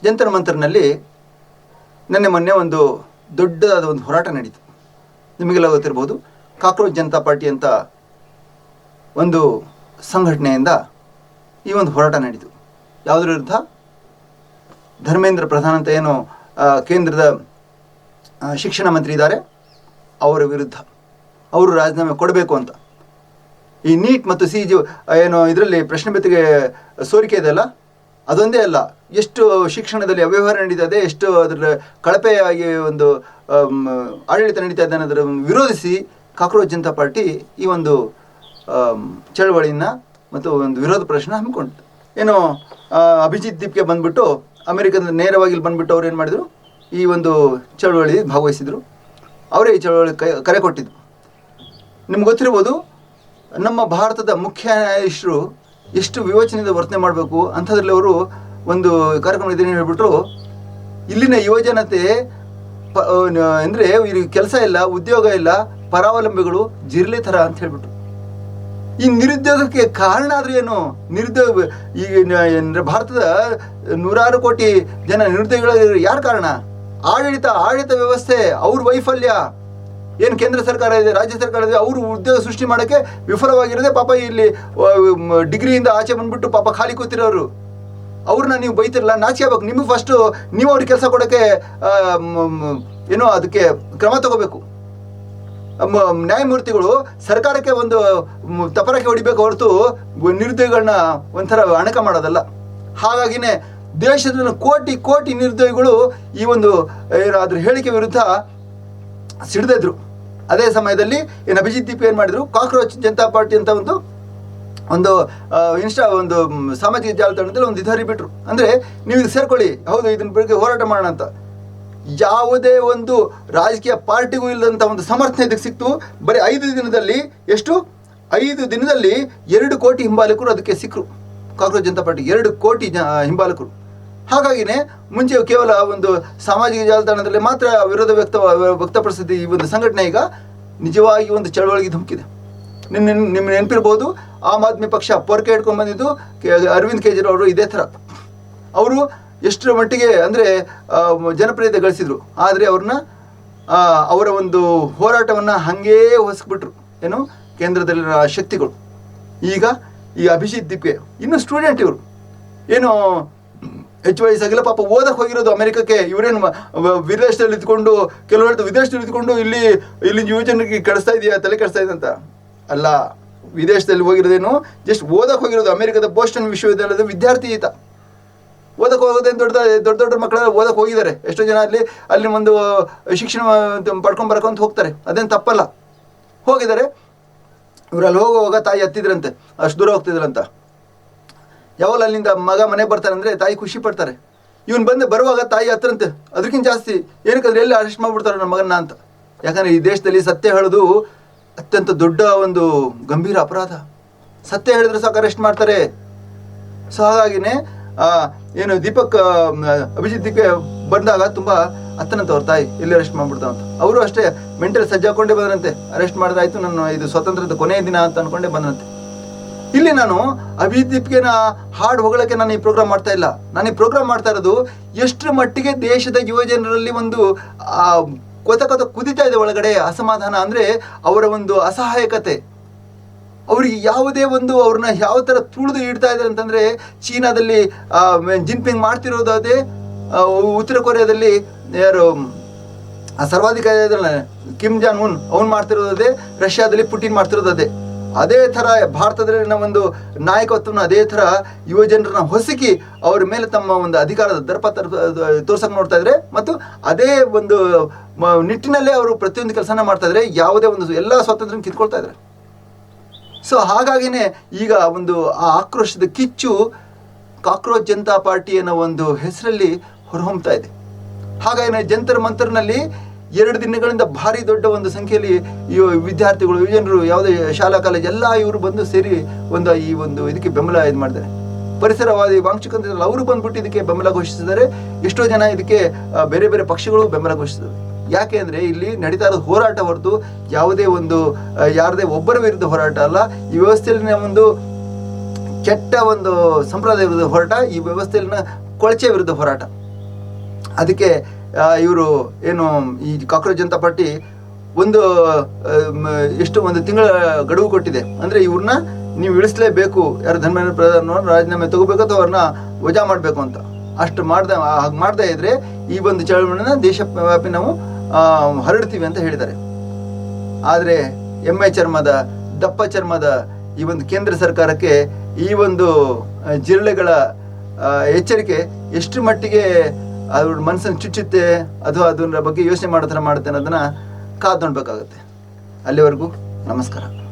ಜಂತರ್ ಮಂತರ್ನಲ್ಲಿ ಮೊನ್ನೆ ಒಂದು ದೊಡ್ಡದಾದ ಒಂದು ಹೋರಾಟ ನಡೀತು. ನಿಮಗೆಲ್ಲ ಗೊತ್ತಿರ್ಬೋದು, ಕಾಕ್ರೋಚ್ ಜನತಾ ಪಾರ್ಟಿ ಅಂತ ಒಂದು ಸಂಘಟನೆಯಿಂದ ಈ ಒಂದು ಹೋರಾಟ ನಡೀತು. ಯಾವುದರ ವಿರುದ್ಧ? ಧರ್ಮೇಂದ್ರ ಪ್ರಧಾನ್ ಅಂತ ಏನು ಕೇಂದ್ರದ ಶಿಕ್ಷಣ ಮಂತ್ರಿ ಇದ್ದಾರೆ, ಅವರ ವಿರುದ್ಧ. ಅವರು ರಾಜೀನಾಮೆ ಕೊಡಬೇಕು ಅಂತ. ಈ ನೀಟ್ ಮತ್ತು CG ಏನು ಇದರಲ್ಲಿ ಪ್ರಶ್ನೆ ಪತ್ರಿಕೆ ಸೋರಿಕೆ ಇದೆಯಲ್ಲ, ಅದೊಂದೇ ಅಲ್ಲ, ಎಷ್ಟು ಶಿಕ್ಷಣದಲ್ಲಿ ಅವ್ಯವಹಾರ ನಡೀತದೆ, ಎಷ್ಟು ಅದರ ಕಳಪೆಯಾಗಿ ಒಂದು ಆಡಳಿತ ನಡೀತಾ ಇದೆ ಅನ್ನೋದರ ವಿರೋಧಿಸಿ ಕಾಕ್ರೋಚ್ ಜನತಾ ಪಾರ್ಟಿ ಈ ಒಂದು ಚಳವಳಿಯನ್ನು ಮತ್ತು ಒಂದು ವಿರೋಧ ಪ್ರದರ್ಶನ ಹಮ್ಮಿಕೊಂಡಿತು. ಏನು ಅಭಿಜಿತ್ ದೀಪ್ಗೆ ಬಂದುಬಿಟ್ಟು ಅಮೆರಿಕದ ನೇರವಾಗಿ ಇಲ್ಲಿ ಬಂದುಬಿಟ್ಟು ಅವ್ರು ಏನು ಮಾಡಿದರು, ಈ ಒಂದು ಚಳವಳಿ ಭಾಗವಹಿಸಿದರು. ಅವರೇ ಈ ಚಳವಳಿ ಕರೆ ಕೊಟ್ಟಿದ್ದು. ನಿಮ್ಗೆ ಗೊತ್ತಿರ್ಬೋದು, ನಮ್ಮ ಭಾರತದ ಮುಖ್ಯ ನ್ಯಾಯಾಧೀಶರು ಎಷ್ಟು ವಿವೇಚನೆಯಿಂದ ವರ್ತನೆ ಮಾಡಬೇಕು ಅಂಥದ್ರಲ್ಲಿ ಅವರು ಒಂದು ಕಾರ್ಯಕ್ರಮ ಇದನ್ನು ಹೇಳ್ಬಿಟ್ರು, ಇಲ್ಲಿನ ಯುವಜನತೆ ಅಂದರೆ ಇವ್ರಿಗೆ ಕೆಲಸ ಇಲ್ಲ, ಉದ್ಯೋಗ ಇಲ್ಲ, ಪರಾವಲಂಬಿಗಳು ಜಿರ್ಲೆ ಥರ ಅಂತ ಹೇಳ್ಬಿಟ್ರು. ಈ ನಿರುದ್ಯೋಗಕ್ಕೆ ಕಾರಣ ಆದರೆ ಏನು? ನಿರುದ್ಯೋಗ ಈಗ ಭಾರತದ 106 ಕೋಟಿ ಜನ ನಿರುದ್ಯೋಗಿಗಳು ಯಾರು ಕಾರಣ? ಆಡಳಿತ ವ್ಯವಸ್ಥೆ, ಅವ್ರ ವೈಫಲ್ಯ. ಏನು ಕೇಂದ್ರ ಸರ್ಕಾರ ಇದೆ, ರಾಜ್ಯ ಸರ್ಕಾರ ಇದೆ, ಅವರು ಉದ್ಯೋಗ ಸೃಷ್ಟಿ ಮಾಡೋಕ್ಕೆ ವಿಫಲವಾಗಿರೋದೆ. ಪಾಪ ಇಲ್ಲಿ ಡಿಗ್ರಿಯಿಂದ ಆಚೆ ಬಂದ್ಬಿಟ್ಟು ಪಾಪ ಖಾಲಿ ಕೂತಿರೋರು, ಅವ್ರನ್ನ ನೀವು ಬೈತಿರಲ್ಲ, ನಾಚಿಕೆ ಆಗ್ಬೇಕು. ನಿಮಗೆ ಫಸ್ಟು ನೀವು ಅವ್ರಿಗೆ ಕೆಲಸ ಕೊಡೋಕ್ಕೆ ಏನೋ ಅದಕ್ಕೆ ಕ್ರಮ ತಗೋಬೇಕು. ನ್ಯಾಯಮೂರ್ತಿಗಳು ಸರ್ಕಾರಕ್ಕೆ ಒಂದು ತಪರಕ್ಕೆ ಹೊಡಿಬೇಕು ಹೊರತು ನಿರುದ್ಯೋಗಿಗಳನ್ನ ಒಂಥರ ಅಣಕ ಮಾಡೋದಲ್ಲ. ಹಾಗಾಗಿನೇ ದೇಶದ ಕೋಟಿ ನಿರುದ್ಯೋಗಿಗಳು ಈ ಒಂದು ಅದ್ರ ಹೇಳಿಕೆ ವಿರುದ್ಧ ಸಿಡಿದಿದ್ರು. ಅದೇ ಸಮಯದಲ್ಲಿ ಏನು ಅಭಿಜಿತ್ ದೀಪ್ ಏನು ಮಾಡಿದ್ರು, ಕಾಕ್ರೋಚ್ ಜನತಾ ಪಾರ್ಟಿ ಅಂತ ಒಂದು ಒಂದು ಸಾಮಾಜಿಕ ಜಾಲತಾಣದಲ್ಲಿ ಒಂದು ಇದು ಹರಿಬಿಟ್ರು. ಅಂದರೆ ನೀವು ಇದು ಸೇರ್ಕೊಳ್ಳಿ, ಹೌದು ಇದನ್ನ ಬಗ್ಗೆ ಹೋರಾಟ ಮಾಡೋಣ ಅಂತ. ಯಾವುದೇ ಒಂದು ರಾಜಕೀಯ ಪಾರ್ಟಿಗೂ ಇಲ್ಲದಂಥ ಒಂದು ಸಮರ್ಥನೆ ಇದಕ್ಕೆ ಸಿಕ್ತು. ಬರೀ 5 ದಿನದಲ್ಲಿ 5 ದಿನದಲ್ಲಿ 2 ಕೋಟಿ ಹಿಂಬಾಲಕರು ಅದಕ್ಕೆ ಸಿಕ್ಕರು. ಕಾಕ್ರೋಚ್ ಜನತಾ ಪಾರ್ಟಿ 2 ಕೋಟಿ ಹಿಂಬಾಲಕರು. ಹಾಗಾಗಿನೇ ಮುಂಚೆ ಕೇವಲ ಒಂದು ಸಾಮಾಜಿಕ ಜಾಲತಾಣದಲ್ಲಿ ಮಾತ್ರ ವಿರೋಧ ವ್ಯಕ್ತಪಡಿಸಿದ ಈ ಒಂದು ಸಂಘಟನೆ ಈಗ ನಿಜವಾಗಿ ಒಂದು ಚಳವಳಿಗೆ ಧುಮುಕಿದೆ. ನಿಮ್ಮ ನೆನಪಿರ್ಬೋದು, ಆಮ್ ಆದ್ಮಿ ಪಕ್ಷ ಪೊರಕೆ ಹಿಡ್ಕೊಂಡು ಬಂದಿದ್ದು ಅರವಿಂದ್ ಕೇಜ್ರಿವಾಲ್ ಅವರು ಇದೇ ಥರ. ಅವರು ಎಷ್ಟರ ಮಟ್ಟಿಗೆ ಅಂದರೆ ಜನಪ್ರಿಯತೆ ಗಳಿಸಿದ್ರು. ಆದರೆ ಅವರ ಒಂದು ಹೋರಾಟವನ್ನು ಹಾಗೇ ಹೊಸಬಿಟ್ರು ಏನು ಕೇಂದ್ರದಲ್ಲಿನ ಶಕ್ತಿಗಳು. ಈಗ ಈ ಅಭಿಜಿತ್ ದೀಪ್ಗೆ ಇನ್ನೂ ಸ್ಟೂಡೆಂಟ್, ಇವರು ಏನು ಹೆಚ್ಚು ವಯಸ್ಸಾಗಿಲ್ಲ, ಪಾಪ ಓದಕ್ಕೆ ಹೋಗಿರೋದು ಅಮೆರಿಕಕ್ಕೆ. ಇವರೇನು ವಿದೇಶದಲ್ಲಿ ಇದ್ಕೊಂಡು ಕೆಲವರು ವಿದೇಶದಲ್ಲಿ ಇದ್ಕೊಂಡು ಇಲ್ಲಿ ಯುವಜನರಿಗೆ ಕೆಡಿಸ್ತಾ ಇದೆಯಾ, ತಲೆ ಕೆಡಿಸ್ತಾ ಇದೆ ಅಂತ ಅಲ್ಲ. ವಿದೇಶದಲ್ಲಿ ಹೋಗಿರೋದೇನು ಜಸ್ಟ್ ಓದಕ್ಕೆ ಹೋಗಿರೋದು. ಅಮೆರಿಕದ ಬೋಸ್ಟನ್ ವಿಶ್ವವಿದ್ಯಾಲಯದ ವಿದ್ಯಾರ್ಥಿ ಈತ. ಓದಕ್ಕೆ ಹೋಗೋದೇನು ದೊಡ್ಡ ಮಕ್ಕಳೆಲ್ಲ ಓದಕ್ಕೆ ಹೋಗಿದ್ದಾರೆ. ಎಷ್ಟೋ ಜನ ಅಲ್ಲಿ ಒಂದು ಶಿಕ್ಷಣ ಪಡ್ಕೊಂಬರಕಂತ ಹೋಗ್ತಾರೆ, ಅದೇನು ತಪ್ಪಲ್ಲ, ಹೋಗಿದ್ದಾರೆ. ಇವರಲ್ಲಿ ಹೋಗುವಾಗ ತಾಯಿ ಹತ್ತಿದ್ರಂತೆ, ಅಷ್ಟು ದೂರ ಹೋಗ್ತಿದ್ರಂತ. ಯಾವಾಗ ಅಲ್ಲಿಂದ ಮನೆ ಬರ್ತಾರೆ ಅಂದರೆ ತಾಯಿ ಖುಷಿ ಪಡ್ತಾರೆ. ಇವನು ಬರುವಾಗ ತಾಯಿ ಹತ್ತರಂತೆ, ಅದಕ್ಕಿಂತ ಜಾಸ್ತಿ ಏನಕ್ಕಂದ್ರೆ ಎಲ್ಲಿ ಅರೆಸ್ಟ್ ಮಾಡಿಬಿಡ್ತಾರೆ ನನ್ನ ಮಗನ್ನ ಅಂತ. ಯಾಕಂದರೆ ಈ ದೇಶದಲ್ಲಿ ಸತ್ಯ ಹೇಳೋದು ಅತ್ಯಂತ ದೊಡ್ಡ ಒಂದು ಗಂಭೀರ ಅಪರಾಧ. ಸತ್ಯ ಹೇಳಿದ್ರೆ ಸಾಕು ಅರೆಸ್ಟ್ ಮಾಡ್ತಾರೆ. ಸೊ ಹಾಗಾಗಿನೇ ಏನು ಅಭಿಜಿತ್ ದೀಪ್ ಬಂದಾಗ ತುಂಬ ಅತ್ತನಂತ ಅವ್ರ ತಾಯಿ ಎಲ್ಲಿ ಅರೆಸ್ಟ್ ಮಾಡ್ಬಿಡ್ತಾವ ಅಂತ. ಅವರು ಅಷ್ಟೇ ಮೆಂಟಲ್ ಸಜ್ಜಾಕೊಂಡೇ ಬಂದ್ರಂತೆ. ಅರೆಸ್ಟ್ ಮಾಡಿದಾಯ್ತು, ನನ್ನ ಇದು ಸ್ವಾತಂತ್ರ್ಯದ ಕೊನೆಯ ದಿನ ಅಂತ ಅನ್ಕೊಂಡೇ ಬಂದ್ರಂತೆ. ಇಲ್ಲಿ ನಾನು ಅಭಿಜಿತ್ ದೀಪ್ಗೆ ಹಾಡು ಹೊಗಳಕ್ಕೆ ನಾನು ಈ ಪ್ರೋಗ್ರಾಮ್ ಮಾಡ್ತಾ ಇಲ್ಲ. ನಾನು ಈ ಪ್ರೋಗ್ರಾಮ್ ಮಾಡ್ತಾ ಇರೋದು ಎಷ್ಟರ ಮಟ್ಟಿಗೆ ದೇಶದ ಯುವಜನರಲ್ಲಿ ಒಂದು ಕೊತ ಕುದಿತಾ ಇದೆ ಒಳಗಡೆ ಅಸಮಾಧಾನ. ಅಂದರೆ ಅವರ ಒಂದು ಅಸಹಾಯಕತೆ, ಅವ್ರಿಗೆ ಯಾವುದೇ ಒಂದು ಅವ್ರನ್ನ ಯಾವ ಥರ ತುಳಿದು ಇಡ್ತಾ ಇದ್ದಾರೆ ಅಂತಂದರೆ, ಚೀನಾದಲ್ಲಿ ಜಿನ್ಪಿಂಗ್ ಮಾಡ್ತಿರೋದು ಅದೇ, ಉತ್ತರ ಕೊರಿಯಾದಲ್ಲಿ ಯಾರು ಸರ್ವಾಧಿಕಾರಿ ಕಿಮ್ ಜಾನ್ ಉನ್ ಅವ್ನು ಮಾಡ್ತಿರೋದು ಅದೇ, ರಷ್ಯಾದಲ್ಲಿ ಪುಟಿನ್ ಮಾಡ್ತಿರೋದು ಅದೇ ಥರ ಭಾರತದಲ್ಲಿನ ಒಂದು ನಾಯಕತ್ವನ ಅದೇ ಥರ ಯುವಜನರನ್ನ ಹೊಸಕಿ ಅವ್ರ ಮೇಲೆ ತಮ್ಮ ಒಂದು ಅಧಿಕಾರದ ದರ್ಪ ತೋರ್ಸಕ್ಕೆ ನೋಡ್ತಾ ಇದ್ದಾರೆ. ಮತ್ತು ಅದೇ ಒಂದು ನಿಟ್ಟಿನಲ್ಲೇ ಅವರು ಪ್ರತಿಯೊಂದು ಕೆಲಸನ ಮಾಡ್ತಾ ಇದ್ದಾರೆ. ಯಾವುದೇ ಒಂದು ಎಲ್ಲ ಸ್ವಾತಂತ್ರ್ಯ ಕಿತ್ಕೊಳ್ತಾ ಇದ್ದಾರೆ. ಸೊ ಹಾಗಾಗಿನೇ ಈಗ ಒಂದು ಆ ಆಕ್ರೋಶದ ಕಿಚ್ಚು ಕಾಕ್ರೋಚ್ ಜನತಾ ಪಾರ್ಟಿ ಅನ್ನೋ ಒಂದು ಹೆಸರಲ್ಲಿ ಹೊರಹೊಮ್ತಾ ಇದೆ. ಹಾಗಾಗಿ ಜಂತರ್ ಮಂತರ್ನಲ್ಲಿ 2 ದಿನಗಳಿಂದ ಭಾರಿ ದೊಡ್ಡ ಒಂದು ಸಂಖ್ಯೆಯಲ್ಲಿ ವಿದ್ಯಾರ್ಥಿಗಳು, ಯುವಜನರು, ಯಾವುದೇ ಶಾಲಾ ಕಾಲೇಜ್ ಎಲ್ಲ ಇವರು ಬಂದು ಸೇರಿ ಈ ಒಂದು ಇದಕ್ಕೆ ಬೆಂಬಲ ಇದು ಮಾಡಿದ್ದಾರೆ. ಪರಿಸರವಾದಿ ವಾಂಕ್ಷಿಕಂತಿದ್ರಲ್ಲ, ಅವರು ಬಂದ್ಬಿಟ್ಟು ಇದಕ್ಕೆ ಬೆಂಬಲ ಘೋಷಿಸಿದ್ದಾರೆ. ಎಷ್ಟೋ ಜನ ಇದಕ್ಕೆ ಬೇರೆ ಬೇರೆ ಪಕ್ಷಗಳು ಬೆಂಬಲ ಘೋಷಿಸಿದ್ದಾರೆ. ಯಾಕೆ ಅಂದರೆ ಇಲ್ಲಿ ನಡೀತಾ ಇರೋದು ಹೋರಾಟ ಹೊರತು ಯಾವುದೇ ಒಂದು ಯಾರದೇ ಒಬ್ಬರ ವಿರುದ್ಧ ಹೋರಾಟ ಅಲ್ಲ. ಈ ವ್ಯವಸ್ಥೆಯಲ್ಲಿನ ಒಂದು ಕೆಟ್ಟ ಒಂದು ಸಂಪ್ರದಾಯ ವಿರುದ್ಧ ಹೋರಾಟ, ಈ ವ್ಯವಸ್ಥೆಯಲ್ಲಿನ ಕೊಳಚೆ ವಿರುದ್ಧ ಹೋರಾಟ. ಅದಕ್ಕೆ ಇವರು ಏನು ಈ ಕಾಕ್ರೋಚ್ ಜನತಾ ಪಾರ್ಟಿ ಒಂದು ಎಷ್ಟು ಒಂದು ತಿಂಗಳ ಗಡುವು ಕೊಟ್ಟಿದೆ. ಅಂದರೆ ಇವ್ರನ್ನ ನೀವು ಇಳಿಸಲೇಬೇಕು, ಯಾರು ಧರ್ಮೇಂದ್ರ ಪ್ರಧಾನ್ ರಾಜೀನಾಮೆ ತಗೋಬೇಕು ಅಥವಾ ಅವ್ರನ್ನ ವಜಾ ಮಾಡಬೇಕು ಅಂತ. ಅಷ್ಟು ಹಾಗೆ ಮಾಡದೇ ಇದ್ರೆ ಈ ಒಂದು ಚಳವಳಿನ ದೇಶವ್ಯಾಪಿ ನಾವು ಹರಡ್ತೀವಿ ಅಂತ ಹೇಳಿದ್ದಾರೆ. ಆದರೆ ಎಮ್ಮೆ ಚರ್ಮದ, ದಪ್ಪ ಚರ್ಮದ ಈ ಒಂದು ಕೇಂದ್ರ ಸರ್ಕಾರಕ್ಕೆ ಈ ಒಂದು ಜಿರಳೆಗಳ ಎಚ್ಚರಿಕೆ ಎಷ್ಟು ಮಟ್ಟಿಗೆ ಅವ್ರ ಮನಸ್ಸನ್ನು ಚುಚ್ಚುತ್ತೆ ಅಥವಾ ಅದರ ಬಗ್ಗೆ ಯೋಚನೆ ಮಾಡೋ ಥರ ಮಾಡುತ್ತೆ ಅನ್ನೋದನ್ನು ಕಾದು ನೋಡ್ಬೇಕಾಗುತ್ತೆ. ಅಲ್ಲಿವರೆಗೂ ನಮಸ್ಕಾರ.